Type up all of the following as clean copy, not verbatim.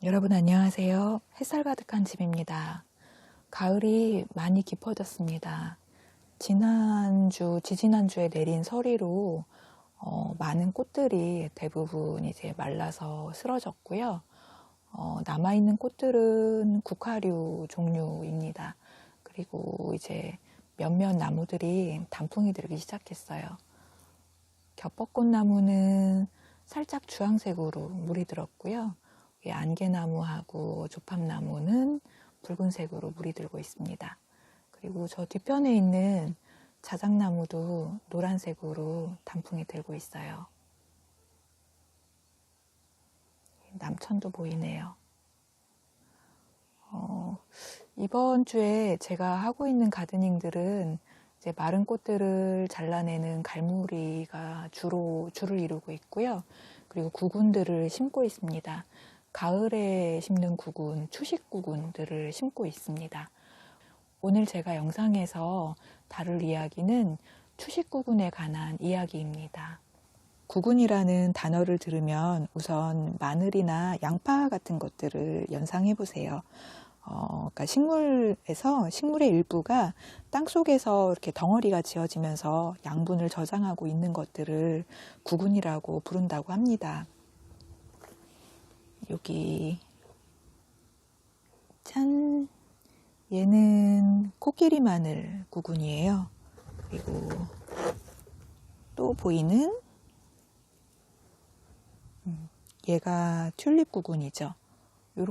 여러분 안녕하세요. 햇살 가득한 집입니다. 가을이 많이 깊어졌습니다. 지지난주에 내린 서리로 많은 꽃들이 대부분 이제 말라서 쓰러졌고요. 남아있는 꽃들은 국화류 종류입니다. 그리고 이제 몇몇 나무들이 단풍이 들기 시작했어요. 겹벚꽃나무는 살짝 주황색으로 물이 들었고요. 안개나무하고 조팝나무는 붉은색으로 물이 들고 있습니다. 그리고 저 뒤편에 있는 자작나무도 노란색으로 단풍이 들고 있어요. 남천도 보이네요. 이번 주에 제가 하고 있는 가드닝들은 이제 마른 꽃들을 잘라내는 갈무리가 줄을 이루고 있고요. 그리고 구근들을 심고 있습니다. 가을에 심는 구근, 추식 구근들을 심고 있습니다. 오늘 제가 영상에서 다룰 이야기는 추식 구근에 관한 이야기입니다. 구근이라는 단어를 들으면 우선 마늘이나 양파 같은 것들을 연상해 보세요. 그러니까 식물의 일부가 땅속에서 이렇게 덩어리가 지어지면서 양분을 저장하고 있는 것들을 구근이라고 부른다고 합니다. 여기 짠, 얘는 코끼리 마늘 구근이에요. 그리고 또 보이는 얘가 튤립 구근이죠.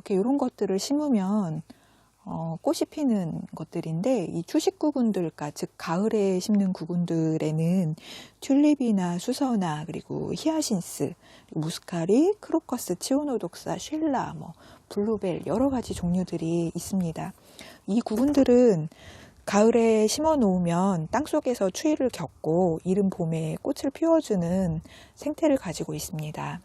이런 것들을 심으면 꽃이 피는 것들인데, 이 추식 구근들, 그러니까 즉 가을에 심는 구근들에는 튤립이나 수서나 그리고 히아신스, 무스카리, 크로커스, 치오노독사, 쉘라, 블루벨 여러 가지 종류들이 있습니다. 이 구근들은 가을에 심어 놓으면 땅속에서 추위를 겪고 이른 봄에 꽃을 피워주는 생태를 가지고 있습니다.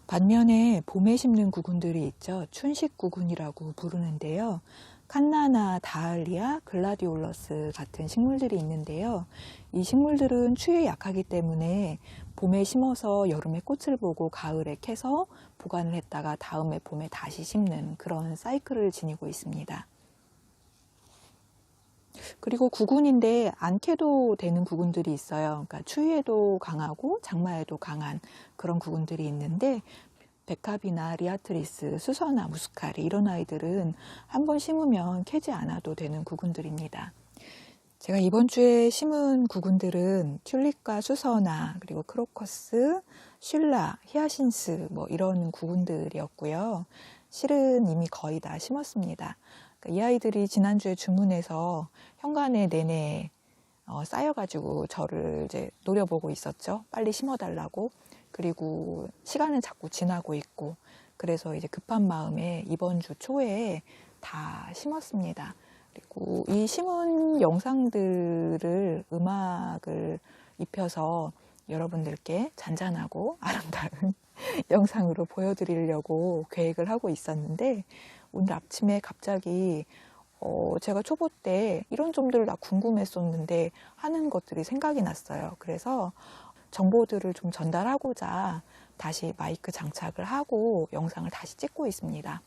반면에 봄에 심는 구근들이 있죠. 춘식 구근이라고 부르는데요. 칸나나 다알리아, 글라디올러스 같은 식물들이 있는데요. 이 식물들은 추위에 약하기 때문에 봄에 심어서 여름에 꽃을 보고 가을에 캐서 보관을 했다가 다음에 봄에 다시 심는 그런 사이클을 지니고 있습니다. 그리고 구근인데 안 캐도 되는 구근들이 있어요. 그러니까 추위에도 강하고 장마에도 강한 그런 구근들이 있는데, 백합이나 리아트리스, 수서나 무스카리 이런 아이들은 한번 심으면 캐지 않아도 되는 구근들입니다. 제가 이번 주에 심은 구근들은 튤립과 수서나 그리고 크로커스, 슐라, 히아신스 이런 구근들이었고요. 실은 이미 거의 다 심었습니다. 이 아이들이 지난주에 주문해서 현관에 내내 쌓여가지고 저를 이제 노려보고 있었죠. 빨리 심어달라고. 그리고 시간은 자꾸 지나고 있고, 그래서 이제 급한 마음에 이번 주 초에 다 심었습니다. 그리고 이 심은 영상들을 음악을 입혀서 여러분들께 잔잔하고 아름다운 영상으로 보여드리려고 계획을 하고 있었는데, 오늘 아침에 갑자기 제가 초보 때 이런 점들 다 궁금했었는데 하는 것들이 생각이 났어요. 그래서 정보들을 좀 전달하고자 다시 마이크 장착을 하고 영상을 다시 찍고 있습니다.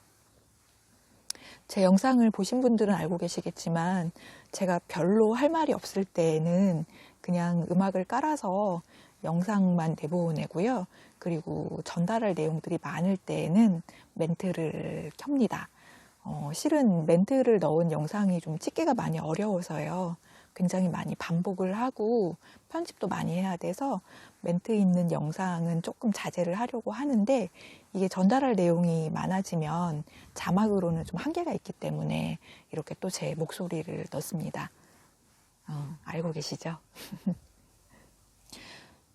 제 영상을 보신 분들은 알고 계시겠지만, 제가 별로 할 말이 없을 때에는 그냥 음악을 깔아서 영상만 내보내고요. 그리고 전달할 내용들이 많을 때에는 멘트를 켭니다. 실은 멘트를 넣은 영상이 좀 찍기가 많이 어려워서요. 굉장히 많이 반복을 하고 편집도 많이 해야 돼서 멘트 있는 영상은 조금 자제를 하려고 하는데, 이게 전달할 내용이 많아지면 자막으로는 좀 한계가 있기 때문에 이렇게 또 제 목소리를 넣습니다. 알고 계시죠?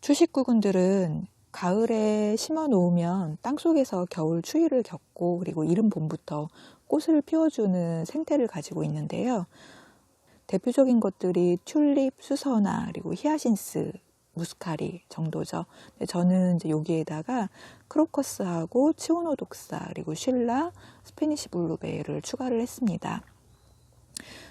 추식구근들은 가을에 심어 놓으면 땅속에서 겨울 추위를 겪고 그리고 이른 봄부터 꽃을 피워주는 생태를 가지고 있는데요. 대표적인 것들이 튤립, 수서나 그리고 히아신스, 무스카리 정도죠. 저는 이제 여기에다가 크로커스하고 치오노독사 그리고 쉴라, 스페니시 블루베리를 추가를 했습니다.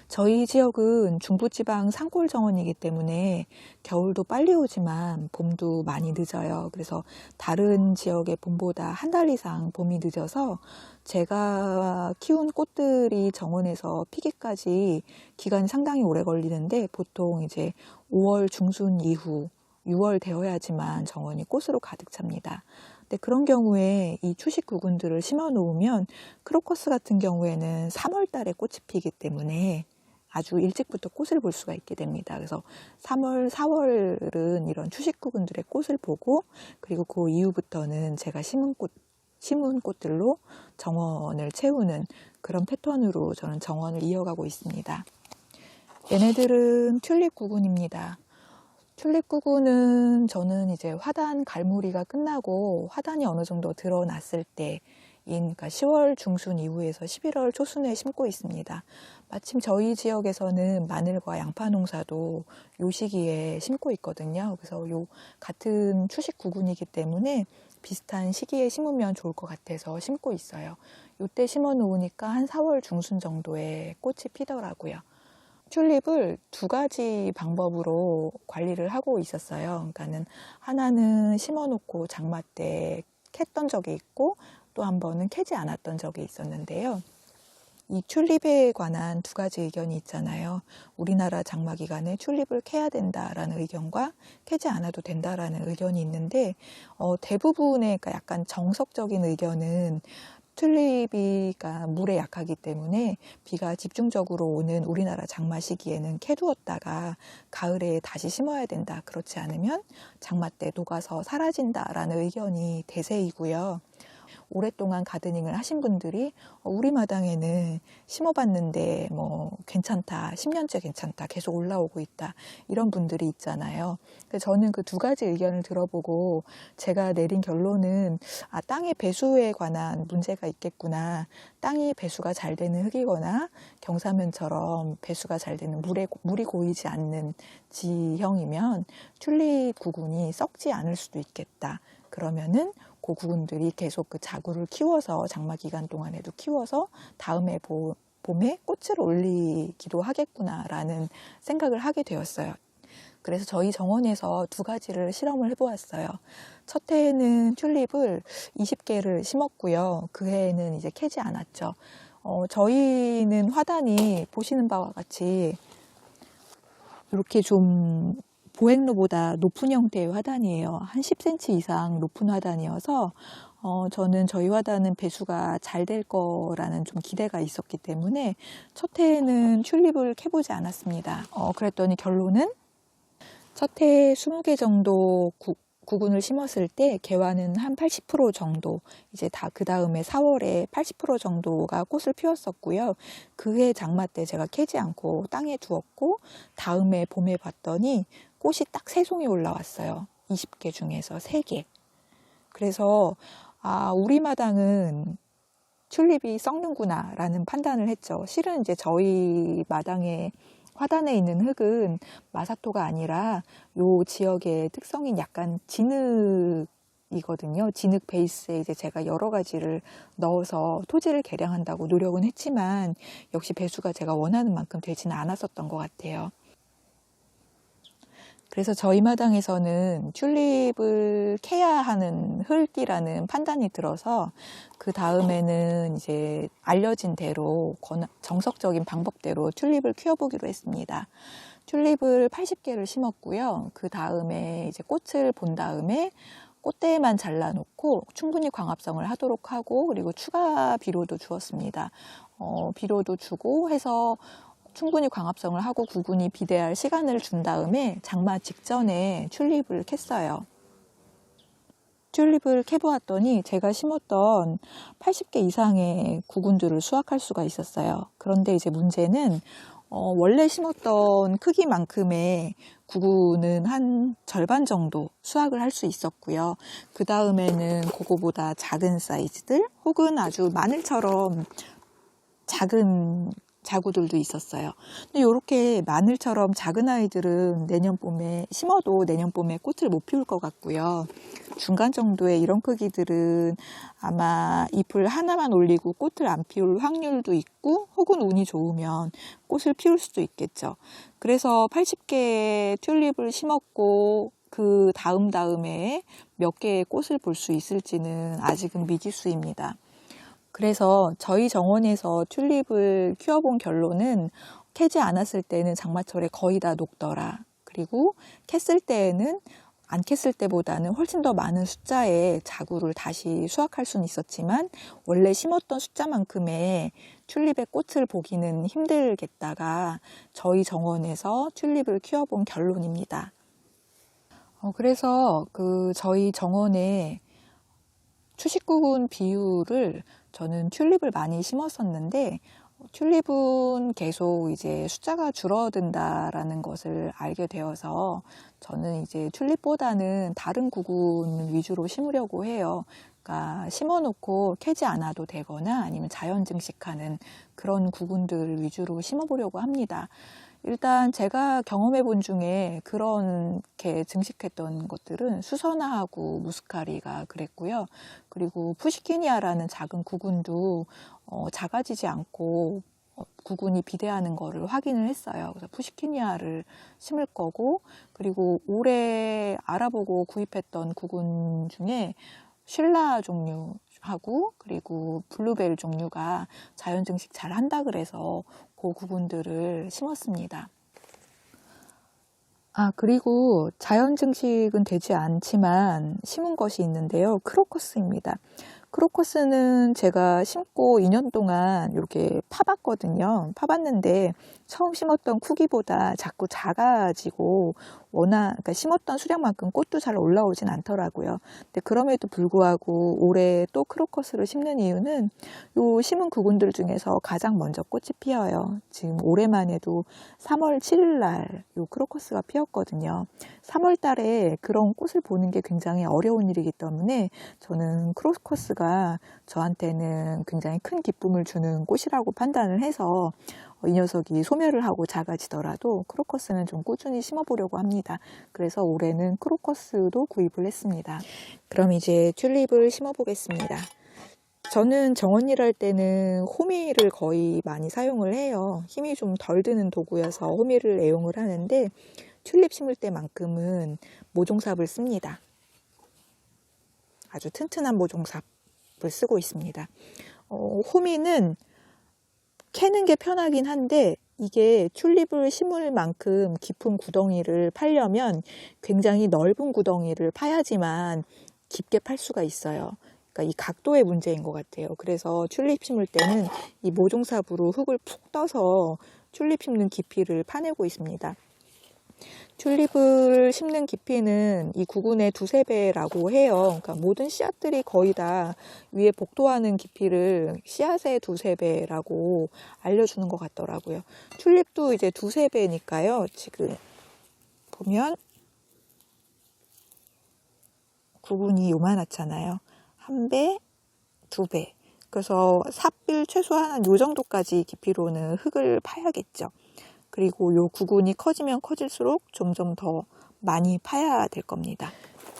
저희 지역은 중부지방 산골 정원이기 때문에 겨울도 빨리 오지만 봄도 많이 늦어요. 그래서 다른 지역의 봄보다 한 달 이상 봄이 늦어서 제가 키운 꽃들이 정원에서 피기까지 기간이 상당히 오래 걸리는데 보통 이제 5월 중순 이후 6월 되어야지만 정원이 꽃으로 가득 찹니다. 근데 그런 경우에 이 추식 구근들을 심어 놓으면 크로커스 같은 경우에는 3월 달에 꽃이 피기 때문에 아주 일찍부터 꽃을 볼 수가 있게 됩니다. 그래서 3월, 4월은 이런 추식 구근들의 꽃을 보고 그리고 그 이후부터는 제가 심은 꽃들로 정원을 채우는 그런 패턴으로 저는 정원을 이어가고 있습니다. 얘네들은 튤립 구근입니다. 튤립 구근은 저는 이제 화단 갈무리가 끝나고 화단이 어느 정도 드러났을 때인 그러니까 10월 중순 이후에서 11월 초순에 심고 있습니다. 마침 저희 지역에서는 마늘과 양파 농사도 요 시기에 심고 있거든요. 그래서 요 같은 추식 구근이기 때문에 비슷한 시기에 심으면 좋을 것 같아서 심고 있어요. 요때 심어 놓으니까 한 4월 중순 정도에 꽃이 피더라고요. 튤립을 두 가지 방법으로 관리를 하고 있었어요. 그러니까는 하나는 심어놓고 장마 때 캤던 적이 있고 또 한 번은 캐지 않았던 적이 있었는데요. 이 튤립에 관한 두 가지 의견이 있잖아요. 우리나라 장마 기간에 튤립을 캐야 된다라는 의견과 캐지 않아도 된다라는 의견이 있는데 대부분의 그러니까 약간 정석적인 의견은 튤립이 물에 약하기 때문에 비가 집중적으로 오는 우리나라 장마 시기에는 캐두었다가 가을에 다시 심어야 된다. 그렇지 않으면 장마 때 녹아서 사라진다라는 의견이 대세이고요. 오랫동안 가드닝을 하신 분들이 우리 마당에는 심어봤는데 뭐 괜찮다, 10년째 괜찮다, 계속 올라오고 있다 이런 분들이 있잖아요. 저는 그 두 가지 의견을 들어보고 제가 내린 결론은 땅의 배수에 관한 문제가 있겠구나. 땅이 배수가 잘 되는 흙이거나 경사면처럼 배수가 잘 되는 물이 고이지 않는 지형이면 튤립 구근이 썩지 않을 수도 있겠다. 그러면은 그 구근들이 계속 그 자구를 키워서 장마 기간 동안에도 키워서 다음에 봄에 꽃을 올리기도 하겠구나라는 생각을 하게 되었어요. 그래서 저희 정원에서 두 가지를 실험을 해보았어요. 첫 해에는 튤립을 20개를 심었고요. 그 해에는 이제 캐지 않았죠. 저희는 화단이 보시는 바와 같이 이렇게 좀 보행로보다 높은 형태의 화단이에요. 한 10cm 이상 높은 화단이어서 저는 저희 화단은 배수가 잘 될 거라는 좀 기대가 있었기 때문에 첫 해에는 튤립을 캐보지 않았습니다. 그랬더니 결론은 첫 해에 20개 정도 구근을 심었을 때 개화는 한 80% 정도, 이제 그 다음에 4월에 80% 정도가 꽃을 피웠었고요. 그해 장마 때 제가 캐지 않고 땅에 두었고 다음에 봄에 봤더니 꽃이 딱 3송이 올라왔어요. 20개 중에서 3개. 그래서 우리 마당은 튤립이 썩는구나 라는 판단을 했죠. 실은 이제 저희 마당에 화단에 있는 흙은 마사토가 아니라 요 지역의 특성인 약간 진흙이거든요. 진흙 베이스에 이제 제가 여러 가지를 넣어서 토지를 개량한다고 노력은 했지만 역시 배수가 제가 원하는 만큼 되지는 않았었던 것 같아요. 그래서 저희 마당에서는 튤립을 캐야 하는 흙이라는 판단이 들어서 그 다음에는 이제 알려진 대로 정석적인 방법대로 튤립을 키워보기로 했습니다. 튤립을 80개를 심었고요. 그 다음에 이제 꽃을 본 다음에 꽃대만 잘라놓고 충분히 광합성을 하도록 하고 그리고 추가 비료도 주었습니다. 비료도 주고 해서 충분히 광합성을 하고 구근이 비대할 시간을 준 다음에 장마 직전에 튤립을 캤어요. 튤립을 캐보았더니 제가 심었던 80개 이상의 구근들을 수확할 수가 있었어요. 그런데 이제 문제는 원래 심었던 크기만큼의 구근은 한 절반 정도 수확을 할 수 있었고요. 그 다음에는 그거보다 작은 사이즈들 혹은 아주 마늘처럼 작은 자구들도 있었어요. 근데 이렇게 마늘처럼 작은 아이들은 내년 봄에 심어도 내년 봄에 꽃을 못 피울 것 같고요. 중간 정도의 이런 크기들은 아마 잎을 하나만 올리고 꽃을 안 피울 확률도 있고, 혹은 운이 좋으면 꽃을 피울 수도 있겠죠. 그래서 80개의 튤립을 심었고 그 다음에 몇 개의 꽃을 볼 수 있을지는 아직은 미지수입니다. 그래서 저희 정원에서 튤립을 키워본 결론은, 캐지 않았을 때는 장마철에 거의 다 녹더라. 그리고 캤을 때에는 안 캤을 때보다는 훨씬 더 많은 숫자의 자구를 다시 수확할 수는 있었지만, 원래 심었던 숫자만큼의 튤립의 꽃을 보기는 힘들겠다가 저희 정원에서 튤립을 키워본 결론입니다. 그래서 저희 정원에 추식구군 비율을, 저는 튤립을 많이 심었었는데 튤립은 계속 이제 숫자가 줄어든다라는 것을 알게 되어서 저는 이제 튤립보다는 다른 구군 위주로 심으려고 해요. 그러니까 심어놓고 캐지 않아도 되거나 아니면 자연 증식하는 그런 구군들 위주로 심어보려고 합니다. 일단 제가 경험해 본 중에 그렇게 증식했던 것들은 수선화하고 무스카리가 그랬고요. 그리고 푸시키니아라는 작은 구군도 작아지지 않고 구군이 비대하는 거를 확인을 했어요. 그래서 푸시키니아를 심을 거고, 그리고 올해 알아보고 구입했던 구군 중에 쉴라 종류하고 그리고 블루벨 종류가 자연 증식 잘 한다 그래서 그 구군들을 심었습니다. 그리고 자연 증식은 되지 않지만 심은 것이 있는데요. 크로커스입니다. 크로커스는 제가 심고 2년 동안 이렇게 파봤거든요. 파봤는데 처음 심었던 쿠기보다 자꾸 작아지고, 그러니까 심었던 수량만큼 꽃도 잘 올라오진 않더라고요. 근데 그럼에도 불구하고 올해 또 크로커스를 심는 이유는 요 심은 구군들 중에서 가장 먼저 꽃이 피어요. 지금 올해만 해도 3월 7일 날 요 크로커스가 피었거든요. 3월 달에 그런 꽃을 보는 게 굉장히 어려운 일이기 때문에 저는 크로커스가 저한테는 굉장히 큰 기쁨을 주는 꽃이라고 판단을 해서 이 녀석이 소멸을 하고 작아지더라도 크로커스는 좀 꾸준히 심어보려고 합니다. 그래서 올해는 크로커스도 구입을 했습니다. 그럼 이제 튤립을 심어보겠습니다. 저는 정원 일할 때는 호미를 거의 많이 사용을 해요. 힘이 좀 덜 드는 도구여서 호미를 애용을 하는데, 튤립 심을 때만큼은 모종삽을 씁니다. 아주 튼튼한 모종삽을 쓰고 있습니다. 호미는 캐는 게 편하긴 한데, 이게 튤립을 심을 만큼 깊은 구덩이를 파려면 굉장히 넓은 구덩이를 파야지만 깊게 팔 수가 있어요. 그러니까 이 각도의 문제인 것 같아요. 그래서 튤립 심을 때는 이 모종삽으로 흙을 푹 떠서 튤립 심는 깊이를 파내고 있습니다. 튤립을 심는 깊이는 이 구근의 2~3배라고 해요. 그러니까 모든 씨앗들이 거의 다 위에 복도하는 깊이를 씨앗의 2~3배라고 알려주는 것 같더라고요. 튤립도 이제 2~3배니까요. 지금 보면 구근이 요만하잖아요. 1배, 2배. 그래서 삽빌 최소한 요 정도까지 깊이로는 흙을 파야겠죠. 그리고 요 구근이 커지면 커질수록 점점 더 많이 파야 될 겁니다.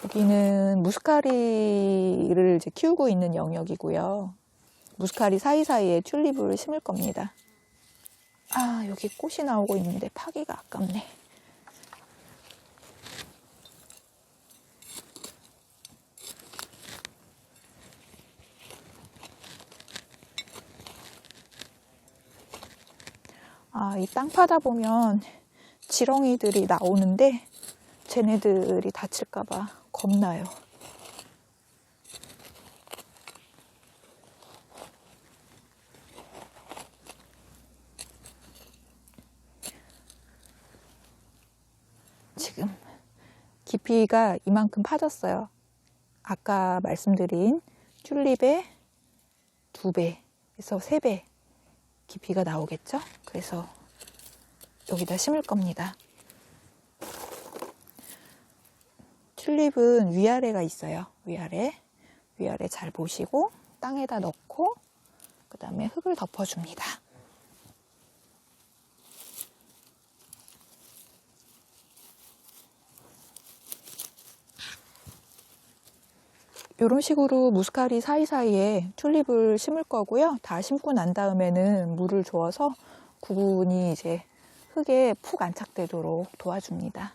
여기는 무스카리를 이제 키우고 있는 영역이고요. 무스카리 사이사이에 튤립을 심을 겁니다. 여기 꽃이 나오고 있는데 파기가 아깝네. 이 땅 파다 보면 지렁이들이 나오는데 쟤네들이 다칠까봐 겁나요. 지금 깊이가 이만큼 파졌어요. 아까 말씀드린 튤립의 2배에서 3배 깊이가 나오겠죠? 그래서 여기다 심을 겁니다. 튤립은 위아래가 있어요. 위아래 잘 보시고 땅에다 넣고 그 다음에 흙을 덮어줍니다. 이런 식으로 무스카리 사이사이에 튤립을 심을 거고요. 다 심고 난 다음에는 물을 줘서 구근이 이제 흙에 푹 안착되도록 도와줍니다.